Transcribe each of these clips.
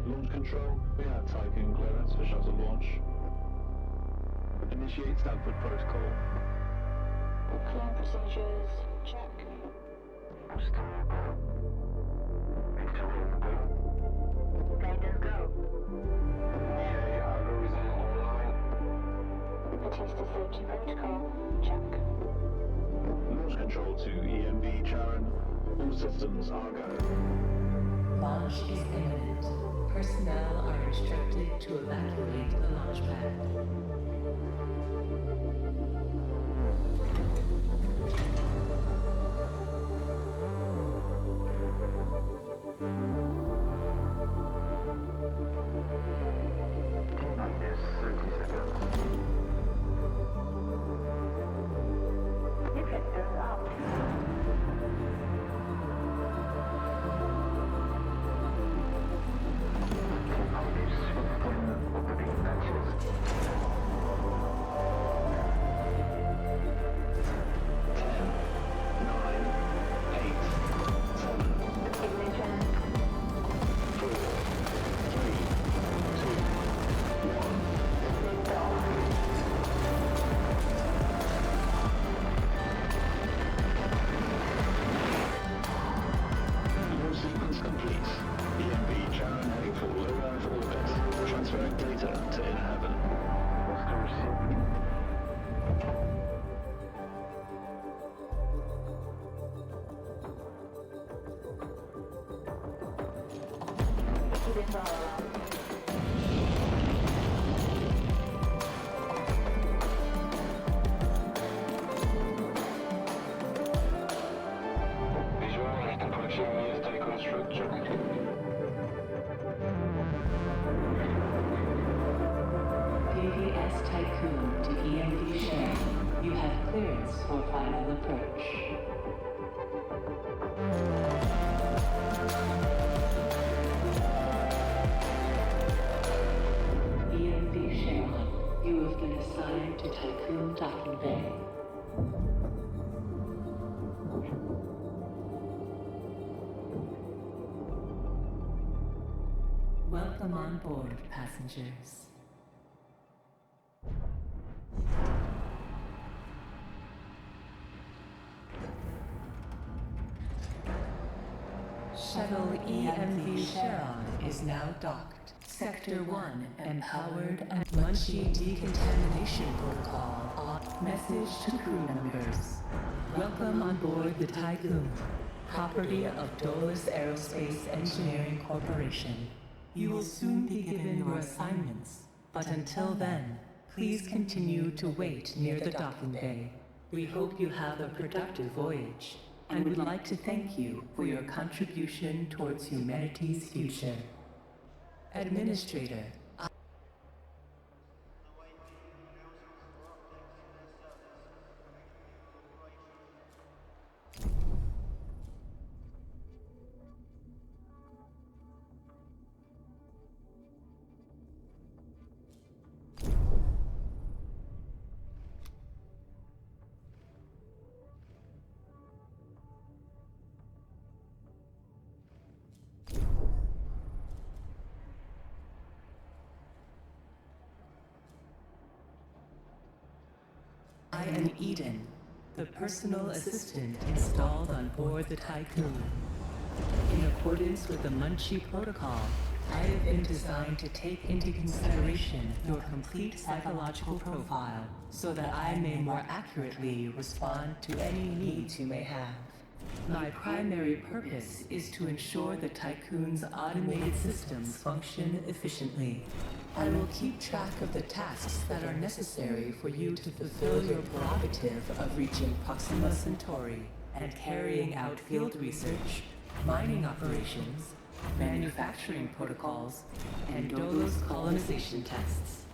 Launch control, we have Tycoon clearance for shuttle launch. Initiate Stanford protocol. Clean procedures, check. Guidance go. EA algorithm online. Batista safety protocol, check. Launch control to EMB Charon. All systems are go. Launch is imminent. Personnel are instructed to evacuate the launch pad. Minus 30 seconds. Deflectors out. Opening matches. 10, 9, 8, 7, Ignition. 4, 3, 2, 1. Lift off. Launch sequence complete. EMB Charon heading for low Earth orbit. Transferring data to inner heaven. Master received. Keep it rolling. Visualize the Proximius Tycoon structure. PBS Tycoon to EMD Sharon. You have clearance for final approach. EMD Sharon. You have been assigned to Tycoon Docking Bay. Welcome on board, passengers. Shuttle EMV Sharon is now docked. Sector 1 empowered and Munchie decontamination protocol on. Message to crew members. Welcome on board the Tycoon, property of Dolus Aerospace Engineering Corporation. You will soon be given your assignments, but until then, please continue to wait near the docking bay. We hope you have a productive voyage, and would like to thank you for your contribution towards humanity's future. Administrator, I am Eden, the personal assistant installed on board the Tycoon. In accordance with the Munchie Protocol, I have been designed to take into consideration your complete psychological profile so that I may more accurately respond to any needs you may have. My primary purpose is to ensure the Tycoon's automated systems function efficiently. I will keep track of the tasks that are necessary for you to fulfill your prerogative of reaching Proxima Centauri and carrying out field research, mining operations, manufacturing protocols, and Dolos colonization tests.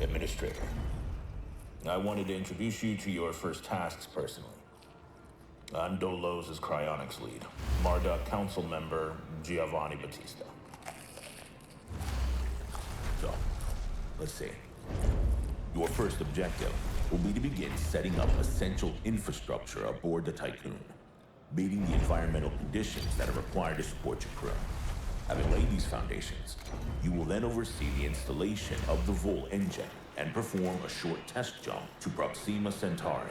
Administrator, I wanted to introduce you to your first tasks personally. I'm Dolos' cryonics lead, Marduk council member Giovanni Battista. So, let's see. Your first objective will be to begin setting up essential infrastructure aboard the Tycoon, meeting the environmental conditions that are required to support your crew. Having laid these foundations, you will then oversee the installation of the Vol engine and perform a short test jump to Proxima Centauri.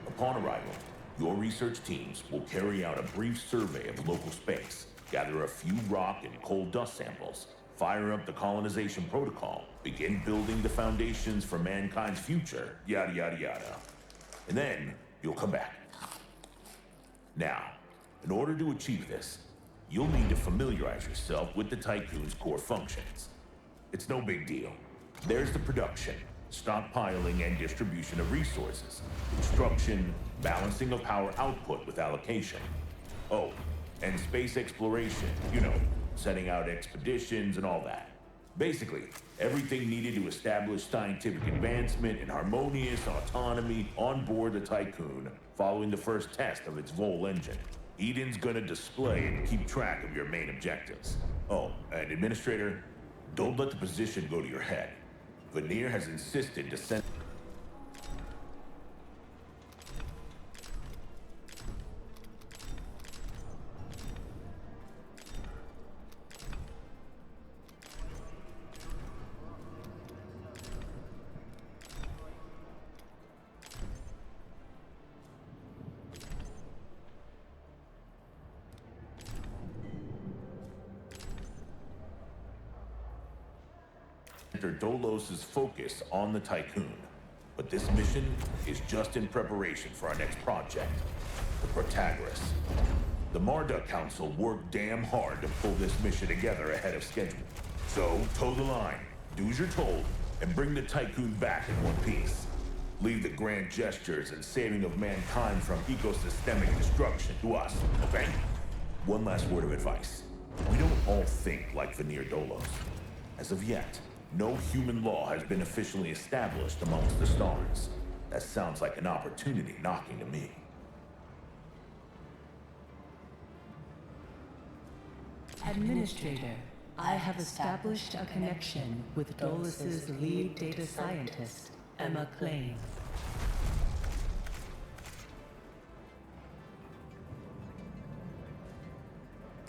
Upon arrival, your research teams will carry out a brief survey of local space, gather a few rock and coal dust samples, fire up the colonization protocol, begin building the foundations for mankind's future, yada yada yada. And then you'll come back. Now, in order to achieve this, you'll need to familiarize yourself with the Tycoon's core functions. It's no big deal. There's the production, stockpiling and distribution of resources, construction, balancing of power output with allocation. Oh, and space exploration, you know, setting out expeditions and all that. Basically, everything needed to establish scientific advancement and harmonious autonomy on board the Tycoon following the first test of its Vol engine. Eden's gonna display and keep track of your main objectives. Oh, and Administrator, don't let the position go to your head. Veneer has insisted to send... Dolos' focus on the Tycoon. But this mission is just in preparation for our next project, the Protagoras. The Marduk Council worked damn hard to pull this mission together ahead of schedule. So, toe the line, do as you're told, and bring the Tycoon back in one piece. Leave the grand gestures and saving of mankind from ecosystemic destruction to us, okay? One last word of advice. We don't all think like Veneer Dolos. As of yet, no human law has been officially established amongst the stars. That sounds like an opportunity knocking to me. Administrator, I have established a connection with Dolus' lead data scientist, Emma Klein.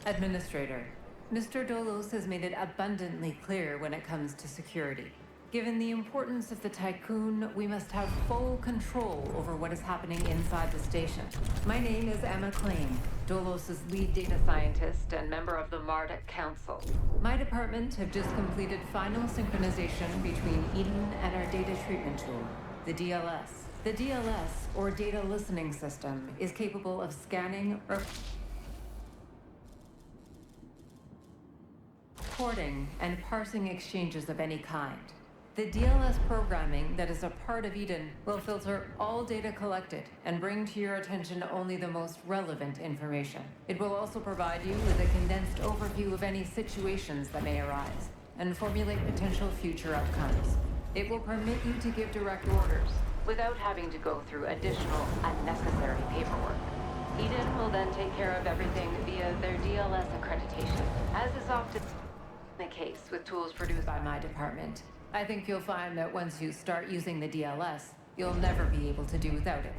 Administrator, Mr. Dolos has made it abundantly clear when it comes to security. Given the importance of the Tycoon, we must have full control over what is happening inside the station. My name is Emma Klein, Dolos' lead data scientist and member of the Marduk Council. My department have just completed final synchronization between Eden and our data treatment tool, the DLS. The DLS, or Data Listening System, is capable of scanning or recording and parsing exchanges of any kind. The DLS programming that is a part of Eden will filter all data collected and bring to your attention only the most relevant information. It will also provide you with a condensed overview of any situations that may arise and formulate potential future outcomes. It will permit you to give direct orders without having to go through additional unnecessary paperwork. Eden will then take care of everything via their DLS accreditation, as is often the case with tools produced by my department. I think you'll find that once you start using the DLS, you'll never be able to do without it.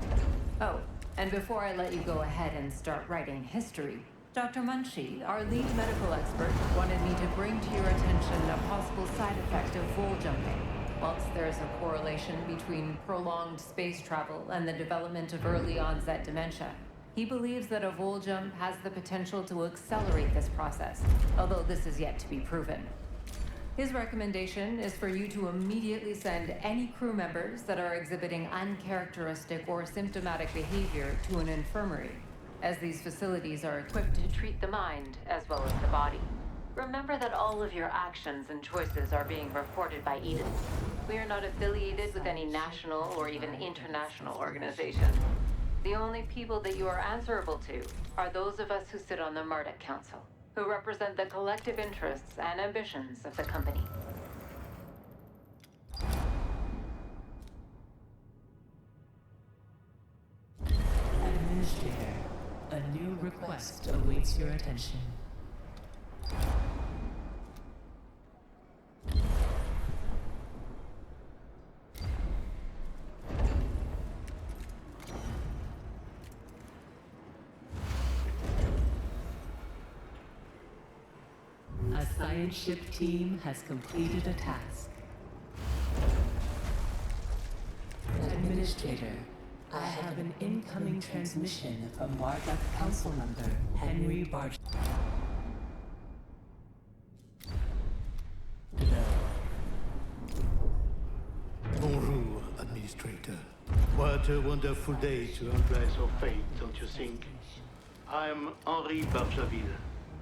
Oh, and before I let you go ahead and start writing history, Dr. Munchie, our lead medical expert, wanted me to bring to your attention a possible side effect of vol jumping. Whilst there is a correlation between prolonged space travel and the development of early onset dementia, he believes that a vol jump has the potential to accelerate this process, although this is yet to be proven. His recommendation is for you to immediately send any crew members that are exhibiting uncharacteristic or symptomatic behavior to an infirmary, as these facilities are equipped to treat the mind as well as the body. Remember that all of your actions and choices are being reported by Eden. We are not affiliated with any national or even international organization. The only people that you are answerable to are those of us who sit on the Marduk Council, who represent the collective interests and ambitions of the company. request awaits your attention. A science ship team has completed a task. Administrator, I have an incoming transmission from Marduk Council Member Henry Barge. Bonjour, Administrator. What a wonderful day to embrace our fate, don't you think? I'm Henri Barjaville,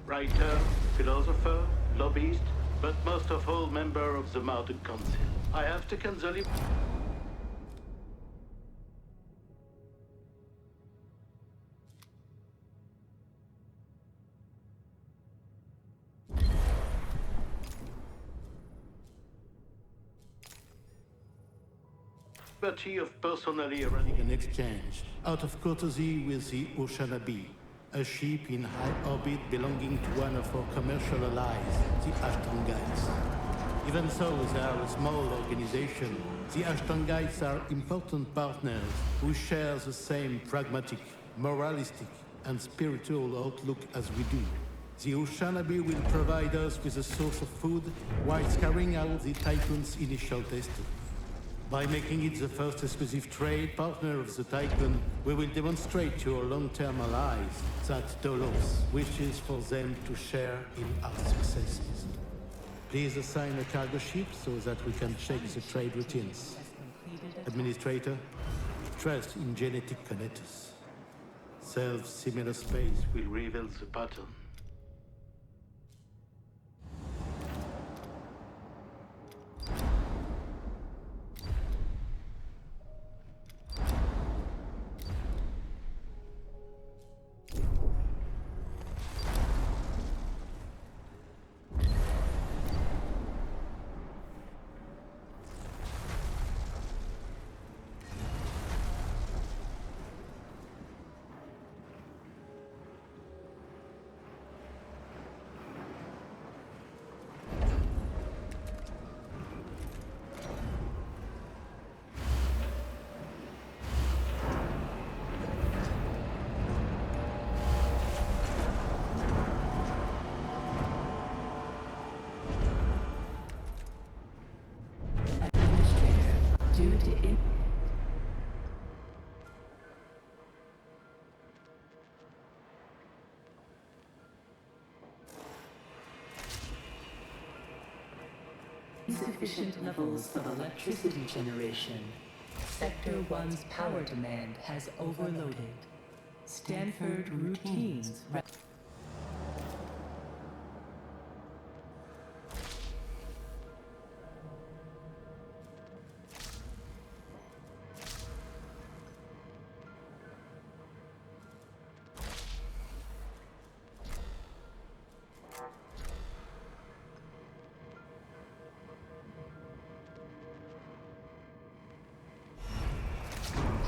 writer, philosopher, lobbyist, but most of all member of the Marduk Council. I have taken the leap. Of personally running an exchange out of courtesy with the Oceanabe, a ship in high orbit belonging to one of our commercial allies, the Ashtangites. Even so, they are a small organization. The Ashtangites are important partners who share the same pragmatic, moralistic, and spiritual outlook as we do. The Oceanabe will provide us with a source of food whilst carrying out the Tycoon's initial testing. By making it the first exclusive trade partner of the Tycoon, we will demonstrate to our long-term allies that Dolos wishes for them to share in our successes. Please assign a cargo ship so that we can check the trade routines. Administrator, trust in genetic connectors. Self-similar space will reveal the pattern. Insufficient levels of electricity generation. Sector 1's power demand has overloaded. Stanford routines.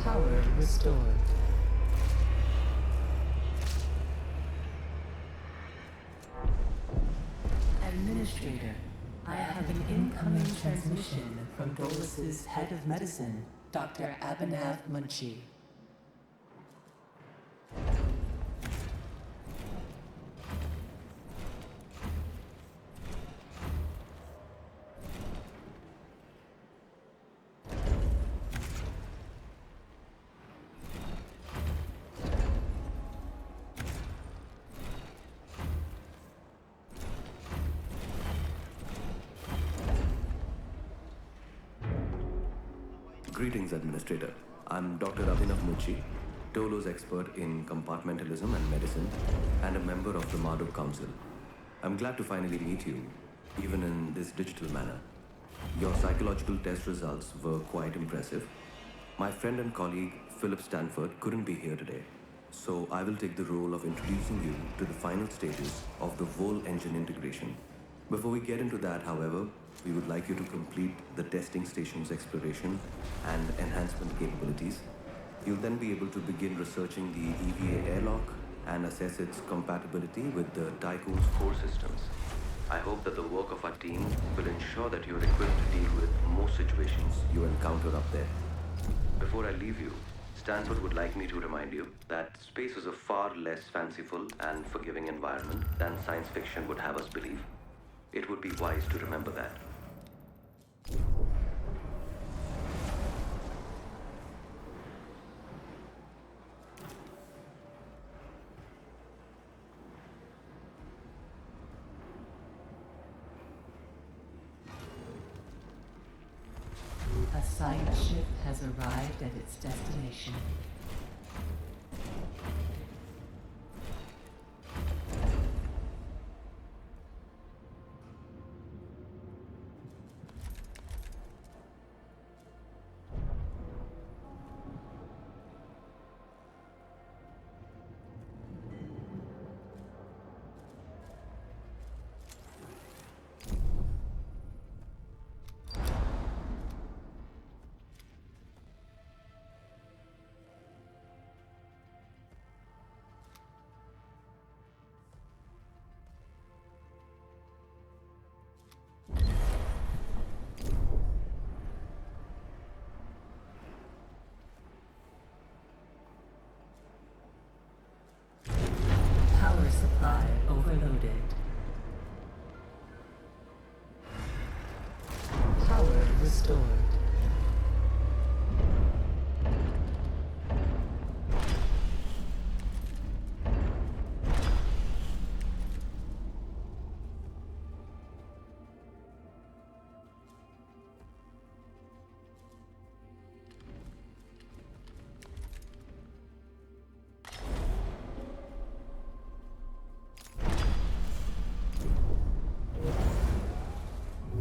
Power restored. Administrator, I have an incoming transmission from Dolos's head of medicine, Dr. Abhinav Munshi. Greetings, Administrator. I'm Dr. Abhinav Munshi, Tolo's expert in compartmentalism and medicine, and a member of the Marduk Council. I'm glad to finally meet you, even in this digital manner. Your psychological test results were quite impressive. My friend and colleague, Philip Stanford, couldn't be here today, so I will take the role of introducing you to the final stages of the Vol engine integration. Before we get into that, however, we would like you to complete the testing station's exploration and enhancement capabilities. You'll then be able to begin researching the EVA airlock and assess its compatibility with the Tycoon's core systems. I hope that the work of our team will ensure that you're equipped to deal with most situations you encounter up there. Before I leave you, Stanford would like me to remind you that space is a far less fanciful and forgiving environment than science fiction would have us believe. It would be wise to remember that. A science ship has arrived at its destination. Power supply overloaded. Power restored.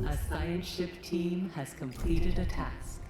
A science ship team has completed a task.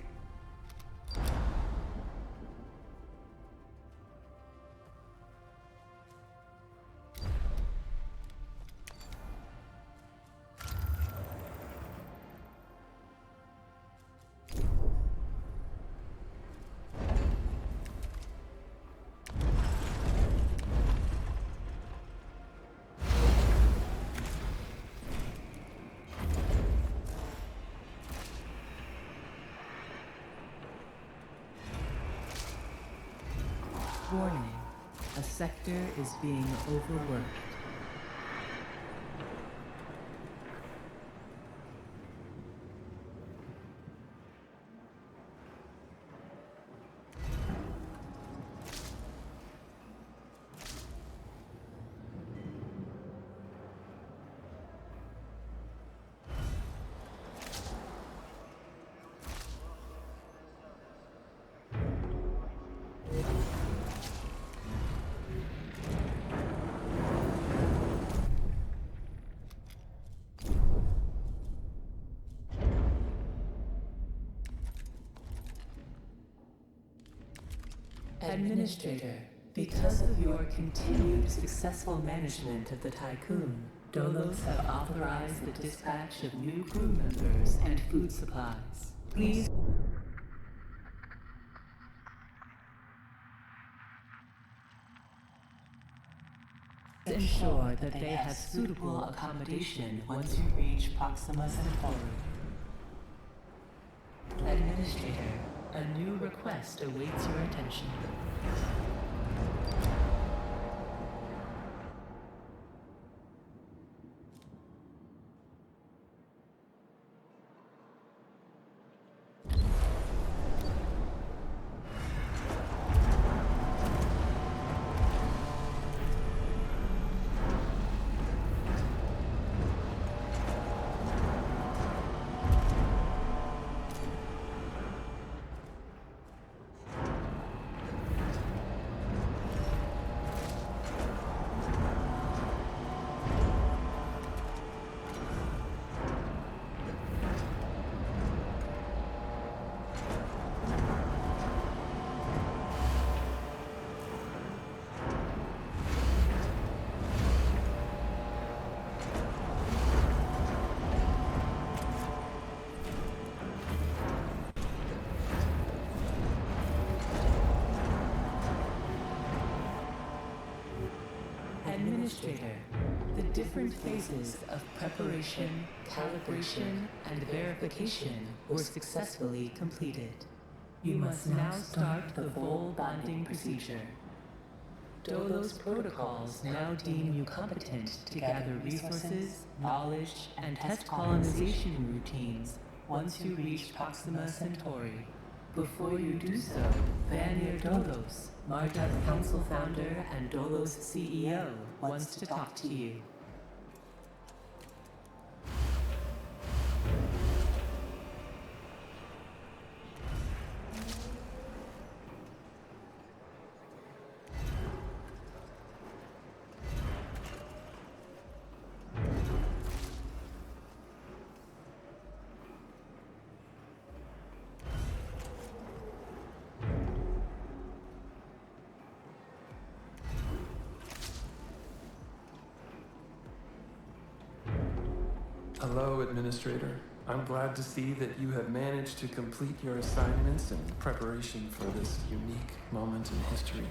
Warning, a sector is being overworked. Administrator, because of your continued successful management of the Tycoon, Dolos have authorized the dispatch of new crew members and food supplies. Please ensure that they have suitable accommodation once you reach Proxima Centauri. Administrator, a new request awaits your attention. Administrator, the different phases of preparation, calibration, and verification were successfully completed. You must now start the full bonding procedure. Dolos protocols now deem you competent to gather resources, knowledge, and test colonization routines once you reach Proxima Centauri. Before you do so, Vanir Dolos, Marduk Council founder and Dolos CEO, wants to talk to you. Hello, Administrator. I'm glad to see that you have managed to complete your assignments in preparation for this unique moment in history.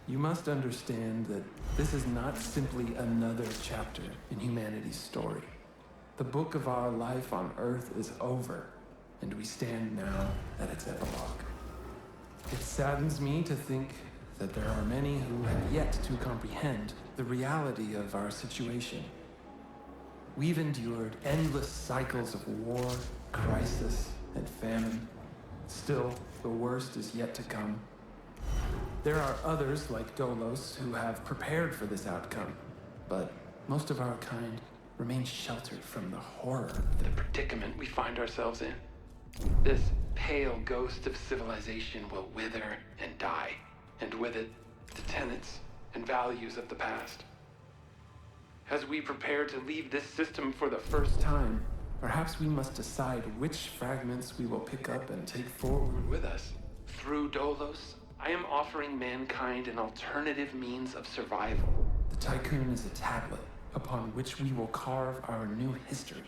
You must understand that this is not simply another chapter in humanity's story. The book of our life on Earth is over, and we stand now at its epilogue. It saddens me to think that there are many who have yet to comprehend the reality of our situation. We've endured endless cycles of war, crisis, and famine. Still, the worst is yet to come. There are others like Dolos who have prepared for this outcome, but most of our kind remain sheltered from the horror of the predicament we find ourselves in. This pale ghost of civilization will wither and die, and with it, the tenets and values of the past. As we prepare to leave this system for the first time, perhaps we must decide which fragments we will pick up and take forward with us. Through Dolos, I am offering mankind an alternative means of survival. The Tycoon is a tablet upon which we will carve our new history.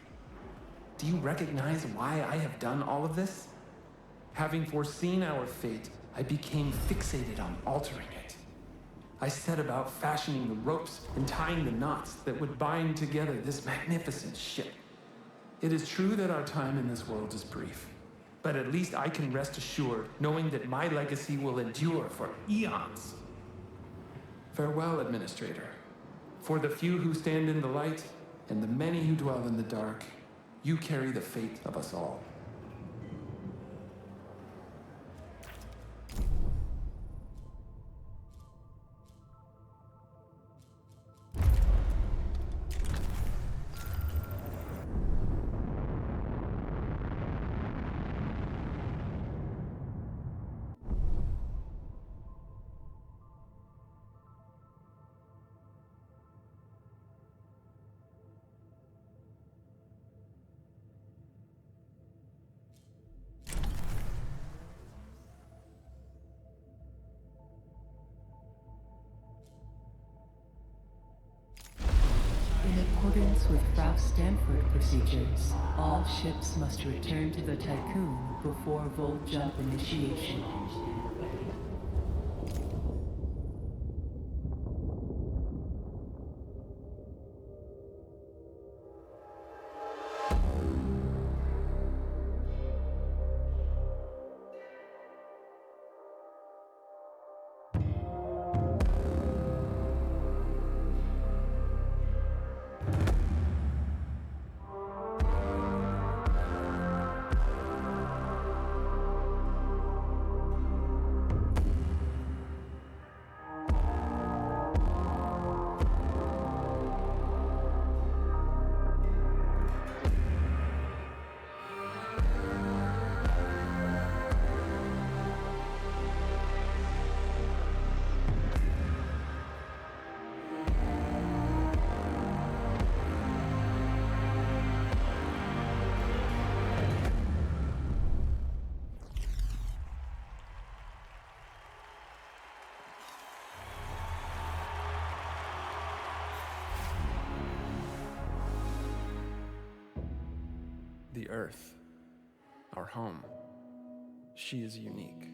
Do you recognize why I have done all of this? Having foreseen our fate, I became fixated on altering it. I set about fashioning the ropes and tying the knots that would bind together this magnificent ship. It is true that our time in this world is brief, but at least I can rest assured knowing that my legacy will endure for eons. Farewell, Administrator. For the few who stand in the light and the many who dwell in the dark, you carry the fate of us all. In accordance with Ralph Stanford procedures, all ships must return to the Tycoon before Volt Jump initiation. The Earth, our home, she is unique.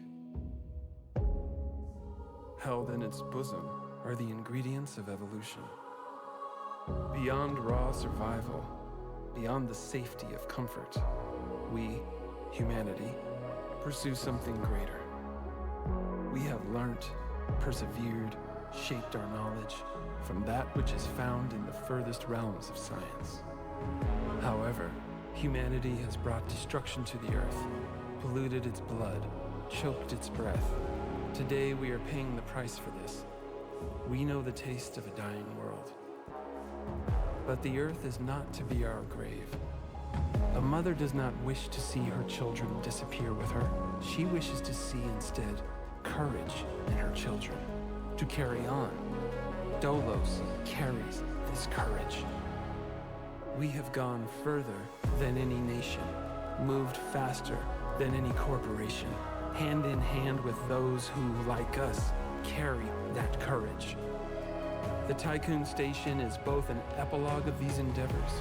Held in its bosom are the ingredients of evolution. Beyond raw survival, beyond the safety of comfort, we, humanity, pursue something greater. We have learnt, persevered, shaped our knowledge from that which is found in the furthest realms of science. However, humanity has brought destruction to the earth, polluted its blood, choked its breath. Today we are paying the price for this. We know the taste of a dying world. But the earth is not to be our grave. A mother does not wish to see her children disappear with her. She wishes to see instead courage in her children, to carry on. Dolos carries this courage. We have gone further than any nation, moved faster than any corporation, hand in hand with those who, like us, carry that courage. The Tycoon Station is both an epilogue of these endeavors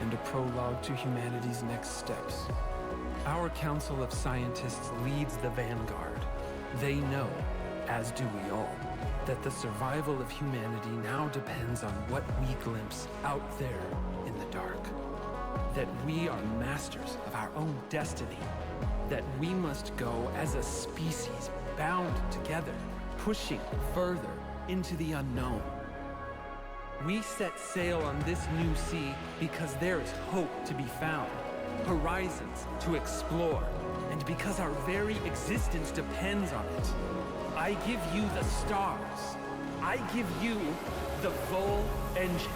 and a prologue to humanity's next steps. Our Council of Scientists leads the vanguard. They know, as do we all, that the survival of humanity now depends on what we glimpse out there in the dark. That we are masters of our own destiny. That we must go as a species bound together, pushing further into the unknown. We set sail on this new sea because there is hope to be found, horizons to explore, and because our very existence depends on it. I give you the stars. I give you the Vol engine.